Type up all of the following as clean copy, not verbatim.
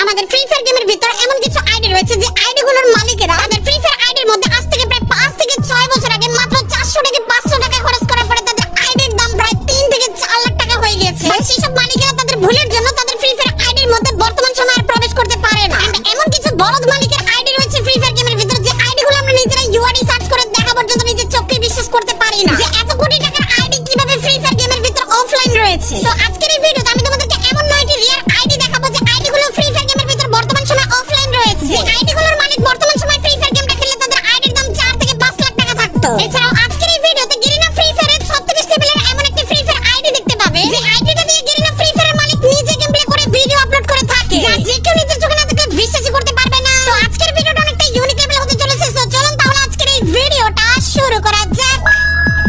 আমাদের free fire গেমের ভিতর এমন কিছু আইডি রয়েছে যে আইডিগুলোর মালিকেরা আমাদের ফ্রি ফায়ার আইডির মধ্যে আজ থেকে প্রায় 5 থেকে 6 বছর আগে মাত্র 400 থেকে 500 টাকা খরচ করার পরে তাদের আইডির দাম প্রায় 3 থেকে 4 লাখ টাকা হয়ে গেছে। সেই সব মালিকেরা তাদের ভুলের জন্য তাদের ফ্রি ফায়ার আইডির মধ্যে বর্তমান সময়ে আর প্রবেশ করতে পারে না। এমন কিছু বলদ মালিকের আইডি রয়েছে ফ্রি ফায়ার গেমের ভিতর যে আইডিগুলো আমরা নিজেরা ইউআইডি সার্চ করে দেখা পর্যন্ত নিজের চোখে বিশ্বাস করতে পারি না যে এত কোটি টাকার আইডি কিভাবে ফ্রি ফায়ার গেমের ভিতর অফলাইন রয়েছে। তো আজকের এই ভিডিওতে আমি তোমাদেরকে এমন 9টি রিয়ার আইডি দেখাবো যে আইডিগুলো ফ্রি ফায়ার গেমের ভিতর বর্তমান সময়ে অফলাইন রয়েছে। যে আইডিগুলোর মালিক বর্তমান সময়ে ফ্রি ফায়ার গেমটা খেললে তাদের আইডির দাম 4 থেকে 5 লাখ টাকা থাকতো। এছাড়াও আজকের এই ভিডিওতে গেরিনা ফ্রি ফায়ারের 36 লেভেলের এমন একটি ফ্রি ফায়ার আইডি দেখতে পাবে যে আইডিটা দিয়ে গেরিনা ফ্রি ফায়ারের মালিক নিজে গেম প্লে করে ভিডিও আপলোড করে থাকে যা যে কেউ নিজের চোখে না দেখলে বিশ্বাসই করতে পারবে না। তো আজকের ভিডিওটা অনেকটা ইউনিক লেভেল হতে চলেছে। তো চলুন তাহলে আজকের এই ভিডিওটা শুরু করা যাক।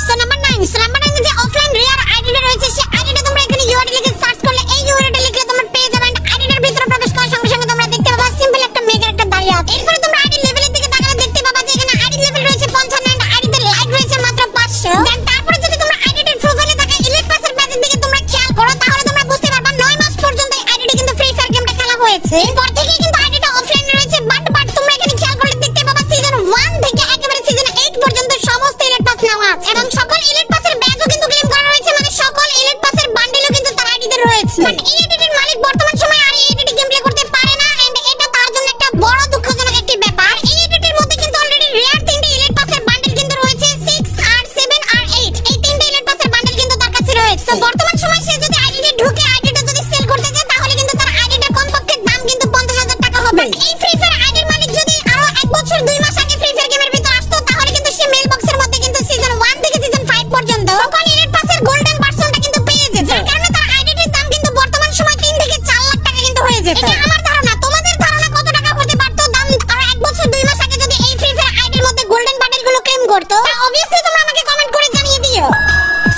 সো নাম্বার 9 যে অফলাইন রিয়ার আইডিটা রয়েছে সেই আইডিটা তোমরা এখানে ইউআইডি লিখে সার্চ করলে এই ইউআইডি লিখলে তোমরা পেয়ে যাবে। আইডিটার ভিতরে প্রবেশ করার সঙ্গে সঙ্গে তোমরা দেখতে পাবা সিম্পল একটা মেগা একটা দাঁড়িয়ে আছে। এরপরে তোমরা আইডি লেভেলের দিকে তাকালে দেখতে পাবা যে এখানে আইডি লেভেল রয়েছে 55 এন্ড আইডিতে লাইক রয়েছে মাত্র 500। দেন তারপরে যদি তোমরা আইডিটার প্রোফাইলে থাকা ইলিট পাসের ব্যাচের দিকে তোমরা খেয়াল করো তাহলে তোমরা বুঝতে পারবা 9 মাস পর্যন্ত এই আইডিটা কিন্তু ফ্রি ফায়ার গেমটা খেলা হয়েছে। এরপর থেকে কিন্তু আইডিটা অফলাইন রয়েছে বাট তোমরা এখানে খেয়াল করলে দেখতে পাবা সিজন 1 থেকে একেবারে সিজন 8 পর্যন্ত সমস্ত ইলিট পাস নেওয়া আছে এবং সকল ইলিট পাসের ব্যাচও কিন্তু ক্লেম করা রয়েছে। মানে সকল ইলিট পাসের বান্ডেলও কিন্তু তার আইডিতে রয়েছে। বাট এই আইডির মালিক বর্তমান সময়ে আর এই আইডিটি গেম প্লে করতে পারে না এন্ড এটা তার জন্য একটা বড় দুঃখজনক একটি ব্যাপার। এই আইডিটির মধ্যে কিন্তু অলরেডি রিয়ার 3টি ইলিট পাসের বান্ডেল কিন্তু রয়েছে 6 আর 7 আর 8 এই 3টি ইলিট পাসের বান্ডেল কিন্তু তার কাছে রয়েছে। তো বর্তমান সময়ে সে যদি আইডিতে ঢুকে আইডিটা যদি সেল করতে যায় তাহলে কিন্তু তার আইডিটার কমপক্ষে দাম কিন্তু 50,000 টাকা হবে। এই ফ্রি ফায়ার আইডির মালিক যদি আরো 1 বছর 2 মাস আগে ফ্রি ফায়ার গেমের ভিতর আসতো তাহলে কিন্তু সে মেল বক্সের মধ্যে কিন্তু সিজন 1 থেকে সিজন 5 পর্যন্ত সকল ইলিট পাসের গোল্ডেন ভার্সনটা কিন্তু পেয়ে যেত। যার কারণে তার আইডিটির দাম কিন্তু বর্তমান সময় 3 থেকে 4 লাখ টাকা কিন্তু হয়ে যেত। এটা আমার ধারণা। তোমাদের ধারণা কত টাকা হতে পারতো দাম আর 1 বছর 2 মাস আগে যদি এই ফ্রি ফায়ার আইডির মধ্যে গোল্ডেন বান্ডেলগুলো ক্লেম করতো? তা অবভিয়াসলি তোমরা আমাকে কমেন্ট করে জানিয়ে দিও।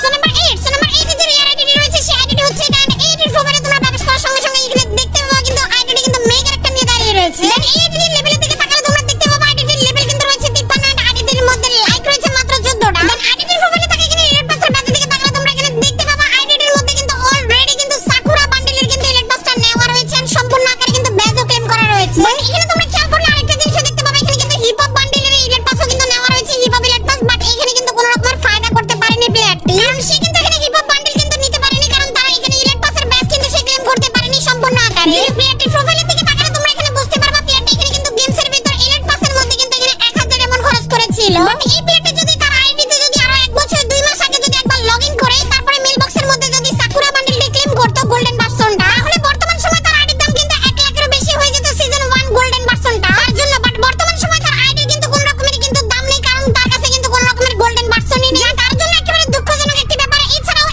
সো নাম্বার 8 যে রিয়ার আইডিটি রয়েছে সেই আইডিটি হচ্ছে এটা। এই আইডির প্রোফাইলে তোমরা প্রবেশ করার সঙ্গে সঙ্গে এখানে দেখতে পাবা কিন্তু আইডিটি কিন্তু মেগা একটা নিয়ে দাঁড়িয়ে রয়েছে। দেন এই আইডির লেভেলের দিকে তাকালে তোমরা দেখতে পাবা আইডিটির লেভেল কিন্তু রয়েছে 53 এন্ড আইডিটির মধ্যে লাইক রয়েছে মাত্র 14টা। দেন আইডিটির প্রোফাইলে থাকে এখানে ইলিট পাসের ব্যাচের দিকে তাকালে তোমরা এখানে দেখতে পাবা আইডিটির মধ্যে কিন্তু অলরেডি কিন্তু সাকুরা বান্ডেলের কিন্তু ইলিট পাসটা নেওয়া রয়েছে এন্ড সম্পূর্ণ আকারে কিন্তু ব্যাচও ক্লেম করা রয়েছে। এখানে তোমরা খেয়াল করলে আরেকটা জিনিস দেখতে পাবা এখানে কিন্তু হিপ হপ বান্ডেলের ইলিট পাসও কিন্তু নেওয়া রয়েছে hip hop elite pass. But এখানে কিন্তু কোনো রকমের ফায়দা করতে পারেনি প্লেয়ারটি কারণ সে কিন্তু এখানে হিপ হপ বান্ডেল কিন্তু নিতে পারেনি কারণ তারা এখানে ইলিট পাসের ব্যাচ কিন্তু সে ক্লেম করতে পারেনি সম্পূর্ণ আকারে। প্লেয়ারটির প্রোফাইলের দিকে তাকালে তোমরা এখানে বুঝতে পারবা প্লেয়ারটি এখানে কিন্তু গেমসের ভিতর ইলিট পাসের মধ্যে কিন্তু এখানে 1000 এমন খরচ করেছিল। বাট এই প্লেয়ারটি যদি তার আইডিতে যদি আরো 1 বছর 2 মাস আগে যদি একবার লগইন করে তারপরে মেল বক্সের মধ্যে যদি সাকুরা বান্ডেলটি ক্লেম করতো গোল্ডেন ভার্সনটা তাহলে বর্তমান সময় তার আইডির দাম কিন্তু 1 লাখেরও বেশি হয়ে যেত সিজন 1 গোল্ডেন ভার্সনটা তার জন্য। বাট বর্তমান সময় তার আইডির কিন্তু কোনো রকমের কিন্তু দাম নেই কারণ তার কাছে কিন্তু কোনো রকমের গোল্ডেন ভার্সনই নেই। তার জন্য একেবারে দুঃখজনক একটি ব্যাপার। এছাড়াও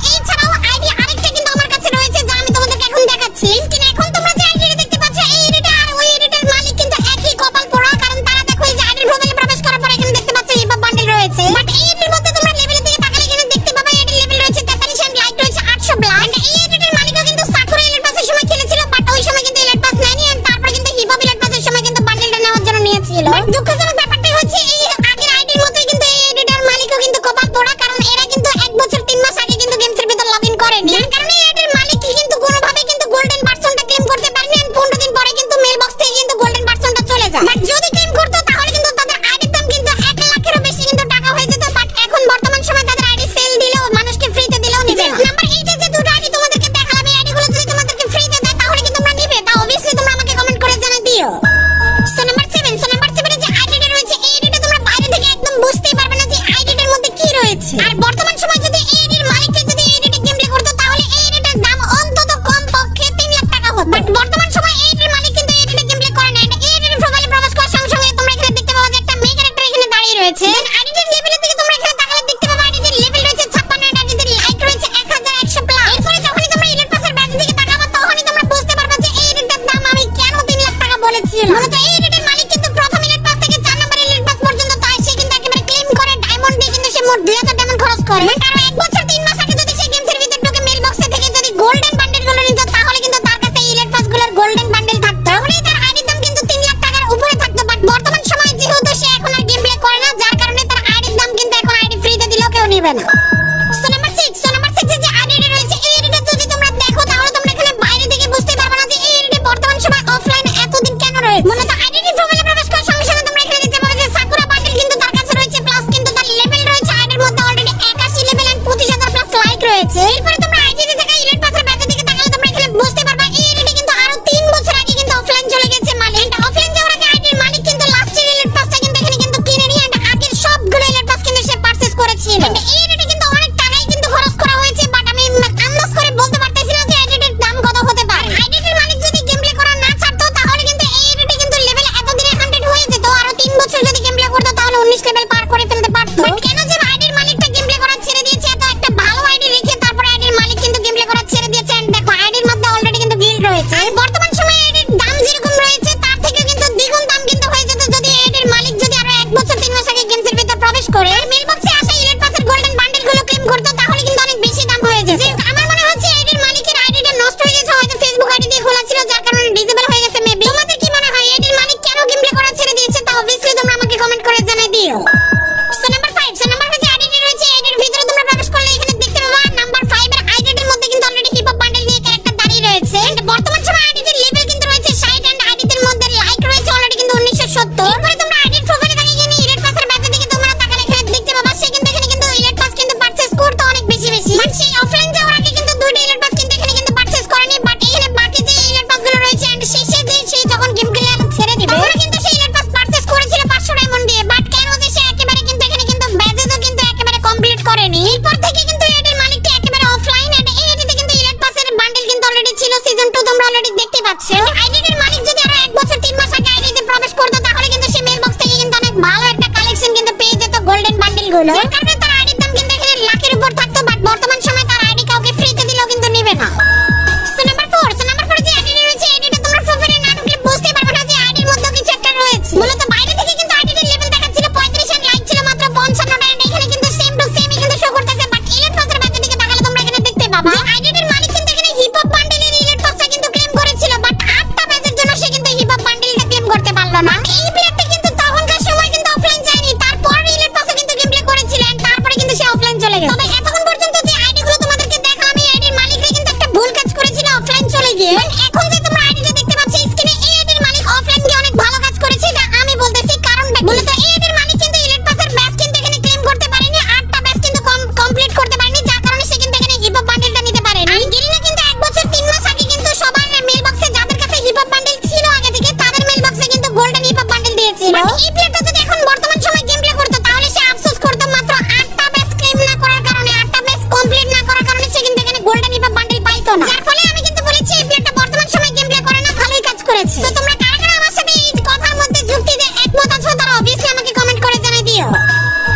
আইডি আরেকটা কিন্তু আমার কাছে রয়েছে যা আমি তোমাদেরকে এখন দেখাচ্ছি। স্ক্রিনে এখন তোমরা যে আইডিটা দেখতে পাচ্ছ এই আইডিটা আর ওই আইডিটার মালিক কিন্তু একই কপাল পোড়া কারণ তারা দেখো এই যে আইডির প্রোফাইলে প্রবেশ করার পর এখানে দেখতে পাচ্ছ হিপ হপ বান্ডেল রয়েছে। বাট এই আইডির মধ্যে তোমরা লেভেলের দিকে তাকালে এখানে দেখতে পাবা এই আইডির লেভেল রয়েছে 43 এন্ড লাইক রয়েছে 800 প্লাস। এন্ড এই আইডিটার মালিকও কিন্তু সাকুরা ইলিট পাসের সময় খেলেছিল বাট ওই সময় কিন্তু ইলিট পাস নেয়নি এন্ড তারপর কিন্তু হিপ হপ ইলিট পাসের সময় কিন্তু বান্ডেলটা নেওয়ার জন্য নিয়েছিল। বাট দুঃখজনক ব্যাপারটা হচ্ছে এই আগের আইডির মতোই কিন্তু এই আইডিটার মালিকও কিন্তু কপাল পোড়া কারণ এরা কিন্তু 1 বছর 3 মাস আগে কিন্তু গেমসের ভিতর লগইন করেনি যার কারণে এই আইডির মালিক কিন্তু কোনোভাবে কিন্তু গোল্ডেন ভার্সনটা ক্লেম করতে পারেনি এন্ড 15 দিন পরে কিন্তু মেল বক্স থেকে কিন্তু গোল্ডেন ভার্সনটা চলে যায়। বাট যদি ক্লেম করতো তাহলে কিন্তু তাদের আইডির দাম কিন্তু 1 লাখেরও বেশি কিন্তু টাকা হয়ে যেত। বাট এখন বর্তমান সময় তাদের আইডি সেল দিলেও মানুষকে ফ্রিতে দিলেও নিবে না। নাম্বার 8 যে দুটো আইডি তোমাদেরকে দেখালাম এই আইডিগুলো যদি তোমাদেরকে ফ্রিতে দেয় তাহলে কি তোমরা নিবে? তা অবভিয়াসলি তোমরা আমাকে কমেন্ট করে জানিয়ে দিও। সো নাম্বার 7 যে আইডিটা রয়েছে এই আইডিটা তোমরা বাইরে থেকে একদম বুঝতেই পারবে না যে আইডিটার মধ্যে কি রয়েছে। আর বর্তমান সময় যদি এই আইডির মালিককে যদি এই আইডিটা গেম প্লে করতো তাহলে এই আইডিটার দাম অন্তত কমপক্ষে 3 লাখ টাকা হতো। বাট বর্তমান সময় এই আইডির মালিক কিন্তু এই আইডিটা গেম প্লে করে না। এই আইডির প্রোফাইলে প্রবেশ করার সঙ্গে সঙ্গে তোমরা এখানে দেখতে পাবা যে একটা মেয়ে ক্যারেক্টার এখানে দাঁড়িয়ে রয়েছে। দেন আইডিটার লেভেলের দিকে তোমরা এখানে তাকালে দেখতে পাবা আইডিটার লেভেল রয়েছে 56 এন্ড আইডিটার লাইক রয়েছে 1100 প্লাস। এরপরে যখনই তোমরা ইলিট পাসের ব্যাচের দিকে তাকাবা তখনই তোমরা বুঝতে পারবা যে এই আইডিটার দাম আমি কেন 3 লাখ টাকা বলেছিলাম। মূলত এই আইডিটার মালিক কিন্তু প্রথম ইলিট পাস থেকে 4 নম্বর ইলিট পাস পর্যন্ত তাই সে কিন্তু একেবারে ক্লেম করে ডায়মন্ড দিয়ে কিন্তু সে মোট 2000 ডায়মন্ড খরচ করে। কারণ 1 বছর 3 মাস আগে যদি সে গেমসের ভিতর ঢুকে মেল বক্সে থেকে যদি গোল্ডেন বান্ডেলগুলো নিত তাহলে কিন্তু তার কাছে ইলিট পাসগুলোর গোল্ডেন বান্ডেল থাকতো তাহলে তার আইডির দাম কিন্তু 3 লাখ টাকার উপরে থাকতো। বাট বর্তমান সময়ে যেহেতু সে এখন আর গেম প্লে করে না যার কারণে তার আইডির দাম কিন্তু এখন আইডি ফ্রিতে দিলেও কেউ নেবে না। সো নাম্বার 6 যে আইডিটা রয়েছে এই আইডিটা যদি তোমরা দেখো তাহলে তোমরা এখানে বাইরে থেকে বুঝতে পারবে না যে এই আইডিটা বর্তমান সময় অফলাইন গুলো, যার কারণে তার আইডির দাম কিন্তু এখানে লাখের উপর থাকতো, বাট বর্তমান সময়ে তার আইডি কাউকে ফ্রিতে দিলেও কিন্তু নেবে না। সো নাম্বার 4 যে আইডি রয়েছে, আইডিটা তোমরা প্রোফাইলে না ঢুকলে বুঝতে পারবে না যে আইডির মধ্যে কিছু একটা রয়েছে। মূলত বাইরে থেকে কিন্তু আইডির লেভেল দেখাচ্ছিল 35 এন্ড লাইক ছিল মাত্র 55 এন্ড এখানে কিন্তু সেম টু সেমই কিন্তু শো করতেছে, বাট ইলেট পাসের ব্যাকের দিকে তাকালে তোমরা এখানে দেখতে পাবা যে আইডির মালিক কিন্তু এখানে হিপ হপ বান্ডেলের ইলেট পাসটা কিন্তু ক্লেম করেছিল, বাট 8টা ব্যাচের জন্য সে কিন্তু হিপ হপ বান্ডেলটা ক্লেম করতে পারলো না। এই প্লেয়ারটা কিন্তু তখনকার সময় কিন্তু অফলাইন যায়নি, তারপর ইলেট পাসে কিন্তু গেম প্লে করেছিল এন্ড তারপরে কিন্তু সে অফলাইন চলে গেছে। তবে এতক্ষণ পর্যন্ত যে আইডিগুলো তোমাদেরকে দেখালাম, এই আইডির মালিকরা কিন্তু একটা ভুল কাজ করেছিল অফলাইন চলে গিয়ে। এখন যে তোমরা আইডিটা দেখতে পাচ্ছ স্ক্রিনে, এই আইডির মালিক অফলাইন গিয়ে অনেক ভালো কাজ করেছে, এটা আমি বলতেছি কারণটা। মূলত এই আইডির মালিক কিন্তু ইলেট পাসের ব্যাচ কিন্তু এখানে ক্লেম করতে পারেনি, 8টা ব্যাচ কিন্তু কমপ্লিট করতে পারেনি, যার কারণে সে কিন্তু এখানে হিপ হপ বান্ডেলটা নিতে পারেনি। আর গেরিনা কিন্তু 1 বছর 3 মাস আগে কিন্তু সবার মেল বক্সে যাদের কাছে হিপ হপ বান্ডেল ছিল আগে থেকে, তাদের মেল বক্সে কিন্তু গোল্ডেন হিপ হপ বান্ডেল দিয়েছিল। এই প্লেয়ারটা যদি এখন বর্তমান সময় গেম প্লে করতো তাহলে সে আফসোস করতো মাত্র 8টা ব্যাচ ক্লেম না করার কারণে, 8টা ব্যাচ কমপ্লিট না করার কারণে সে কিন্তু এখানে গোল্ডেন হিপ হপ বান্ডেল পাইতো না। যার ফলে আমি কিন্তু বলেছি এই প্লেয়ারটা বর্তমান সময় গেম প্লে করে না, ভালোই কাজ করেছে। তো তোমরা কারা কারা আমার সাথে এই কথার মধ্যে যুক্তি দিয়ে একমত আছো তারা অবভিয়াসলি আমাকে কমেন্ট করে জানাই দিও।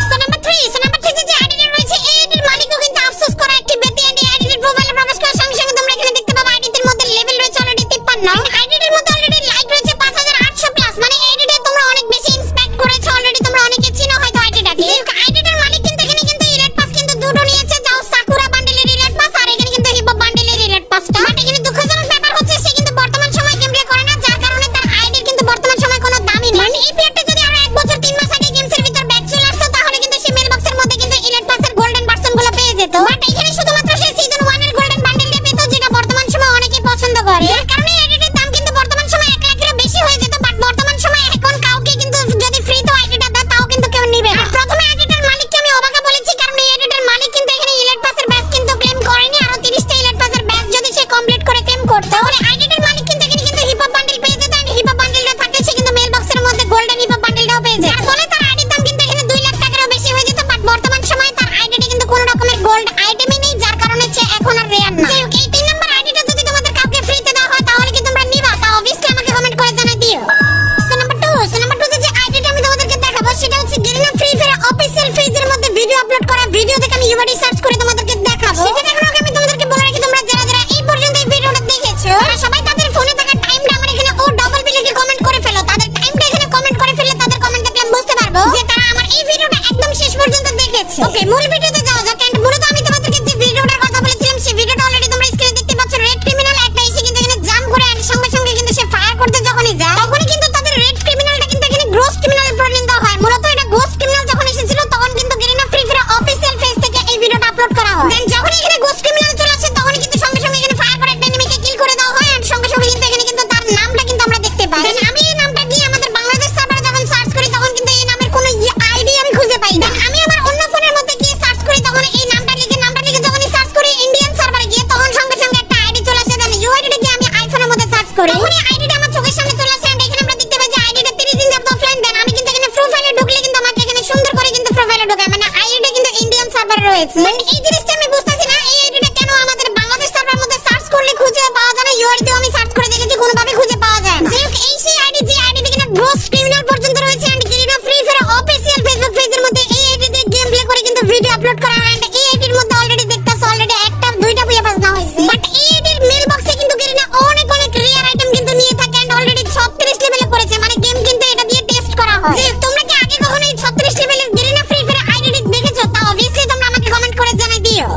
সো নাম্বার 3 যে আইডিটা রয়েছে, এই আইডির মালিকও কিন্তু আফসোস করে একটি ব্যক্তি এন্ড আইডির প্রোফাইলে প্রবেশ করার সঙ্গে সঙ্গে তোমরা এখানে দেখতে পাবা আইডির মধ্যে লেভেল রয়েছে অলরেডি 53, আইডির মধ্যে অলরেডি লাইক রয়েছে 5800 প্লাস, মানে আইডিটা তোমরা অনেক বেশি ইন্সপেক্ট করেছো অলরেডি, তোমরা অনেকে চিনো হয়তো আইডিটাকে। আইডিটার মালিক কিন্তু এখানে কিন্তু ইলেট পাস কিন্তু দুটো নিয়েছে, যাও সাকুরা বান্ডেলের ইলেট পাস আর এখানে কিন্তু হিপ হপ বান্ডেলের ইলেট পাসটা। বাট এখানে দুঃখজনক ব্যাপার হচ্ছে সে কিন্তু বর্তমান সময় গেম প্লে করে না, যার কারণে তার আইডির কিন্তু বর্তমান সময় কোনো দামই নেই। মানে এই প্লেয়ারটা যদি আরো 1 বছর 3 মাস আগে গেমসের ভিতর ব্যাক চলে আসতো তাহলে কিন্তু সে মেল বক্সের মধ্যে কিন্তু ইলেট পাসের গোল্ডেন ভার্সনগুলো পেয়ে যেত, বাট এখানে শুধুমাত্র সে সিজন 1 এর গোল্ডেন বান্ডেলটা পেত, যেটা বর্তমান সময় অনেকেই পছন্দ করে। যার কারণে আইডিটার দাম কিন্তু বর্তমান সময় 1 লাখের বেশি হয়ে যেত, বাট বর্তমান সময় এখন কাউকে কিন্তু যদি ফ্রিতে আইডিটা দেয় তাও কিন্তু কেউ নেবে না। প্রথমে আইডিটার মালিককে আমি অবাক বলেছি, কারণ এই আইডিটার মালিক কিন্তু এখানে ইলেট পাসের ব্যাচ কিন্তু ক্লেম করেনি, আরো 30টা ইলেট পাসের ব্যাচ যদি সে কমপ্লিট করে ক্লেম করতে, তাহলে আইডিটার মালিক কিন্তু এখানে কিন্তু হিপ হপ বান্ডেল পেয়ে যেত, হিপ হপ বান্ডেলটা থাকলে সে কিন্তু মেল বক্সের মধ্যে গোল্ডেন হিপ হপ বান্ডেলটাও পেয়ে যেত, যার ফলে তার আইডির দাম কিন্তু এখানে 2 লাখ টাকারও বেশি হয়ে যেত। বাট বর্তমান সময় তার আইডিটা কিন্তু কোনো রকমের গোল্ড আইটেমই নেই, যার কারণে সে এখন আর রেয়ার না। এই 3 নাম্বার আইডিটা যদি তোমাদের কাউকে ফ্রিতে দেওয়া হয় তাহলে কি তোমরা নিবা, তা অবভিয়াসলি আমাকে কমেন্ট করে জানাই দিও। সো নাম্বার 2 যে আইডিটা আমি তোমাদেরকে দেখাবো সেটা হচ্ছে গেরিনা ফ্রি ফায়ার অফিশিয়াল পেজের মধ্যে ভিডিও আপলোড করা, ভিডিও দেখে আমি ইউআইডি সার্চ করে তোমাদেরকে দেখাবো। সেটা দেখার আগে আমি তোমাদেরকে বলে রাখি, তোমরা যারা যারা এই পর্যন্ত এই ভিডিওটা দেখেছো তারা সবাই তাদের ফোনে থাকা টাইমটা আমার এখানে ও ডবল বি লিখে কমেন্ট করে ফেলো, তাদের টাইমটা এখানে কমেন্ট করে ফেললে তাদের কমেন্ট দেখে আমি বুঝতে পারবো যে তারা আমার এই ভিডিওটা একদম শেষ পর্যন্ত দেখেছে। ওকে, মূল ভিডিওতে যাওয়া যাক। এন্ড মূলত আমি তোমাদেরকে যে ভিডিওটার কথা বলেছিলাম সেই ভিডিওটা অলরেডি তোমরা স্ক্রিনে দেখতে পাচ্ছ। রেড ক্রিমিনাল একটা এসে কিন্তু এখানে জাম্প করে আর সঙ্গে সঙ্গে কিন্তু সে ফায়ার করতে যখনই যায় তখনই কিন্তু তাদের রেড ক্রিমিনালটা কিন্তু এখানে গ্রোস ক্রিমিনালে পরিণত হয়। মূলত এটা গোস্ট ক্রিমিনাল যখন এসেছিল তখন কিন্তু Garena free fire official page থেকে এই ভিডিওটা আপলোড করা হয়। দেন যখন এখানে গোস্ট ক্রিমিনাল চলে আসে তখনই কিন্তু সঙ্গে সঙ্গে এখানে ফায়ার করে একটা এনিমিকে কিল করে দেওয়া হয় আর সঙ্গে সঙ্গে কিন্তু এখানে কিন্তু তার নামটা কিন্তু আমরা দেখতে পাই। দেন আমি এই নামটা দিয়ে আমাদের বাংলাদেশ সার্ভারে যখন সার্চ করি তখন কিন্তু এই নামের কোনো আইডি আমি খুঁজে পাই না। আমি আমার অন্য ফোনের মধ্যে গিয়ে সার্চ করি তখন এই নামটা লিখে যখনই সার্চ করি ইন্ডিয়ান সার্ভারে গিয়ে তখন সঙ্গে সঙ্গে একটা আইডি চলে আসে। দেন ইউআইডিটা গিয়ে আমি আইফোনের মধ্যে সার্চ করি, তখন এই আইডিটা আমার চোখের সামনে চলে আসে। এন্ড এখানে আমরা দেখতে পাই যে আইডিটা 30 দিন যাবত অফলাইন। দেন আমি কিন্তু এখানে প্রোফাইলে ঢুকলে কিন্তু আমাকে এখানে সুন্দর করে কিন্তু প্রোফাইলে ঢোকায়, মানে আইডিটা কিন্তু ইন্ডিয়ান সার্ভারে রয়েছে। এই জিনিসটা আমি বুঝতাছি না এই আইডিটা কেন আমাদের বাংলাদেশ সার্ভারের মধ্যে সার্চ করলে খুঁজে পাওয়া যায় না, ইউআইডিতেও আমি সার্চ করে দেখেছি কোনোভাবে খুঁজে পাওয়া যায় না। এই সেই আইডি যে আইডি কিনা গ্রোস ক্রিমিনাল পর্যন্ত রয়েছে and Garena free fire official Facebook পেজের মধ্যে এই আইডিতে গেম প্লে করে কিন্তু ভিডিও আপলোড করা হয়। এন্ড এই আইডির মধ্যে অলরেডি দেখতাছো অলরেডি একটা দুইটা বুয়া পাস না হইছে, বাট এই আইডির মেল বক্সে কিন্তু গেরিনা অনেক রিয়ার আইটেম কিন্তু নিয়ে থাকে এন্ড অলরেডি 36 লেভেলে করেছে, মানে গেম কিন্তু এটা দিয়ে টেস্ট করা হয়। যে তোমরা কি আগে কখনো এই 36 লেভেলের গেরিনা ফ্রি ফায়ার আইডি দেখেছো তা অবভিয়াসলি তোমরা আমাকে কমেন্ট করে জানাই দিও।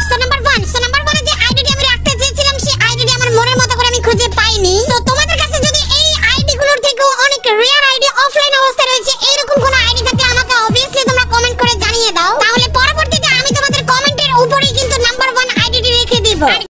সো নাম্বার 1 যে আইডিটি আমি রাখতে চেয়েছিলাম সেই আইডিটি আমার মনের মতো করে আমি খুঁজে পাইনি। তো তোমাদের কাছে যদি এই আইডিগুলোর থেকেও অনেক রিয়ার আইডি অফলাইন অবস্থায় রয়েছে এরকম কোনো আইডি থাকলে আমাকে অবভিয়াসলি তোমরা কমেন্ট করে জানিয়ে দাও, তাহলে পরবর্তীতে আমি তোমাদের কমেন্টের উপরেই কিন্তু নাম্বার 1 আইডিটি রেখে দিব।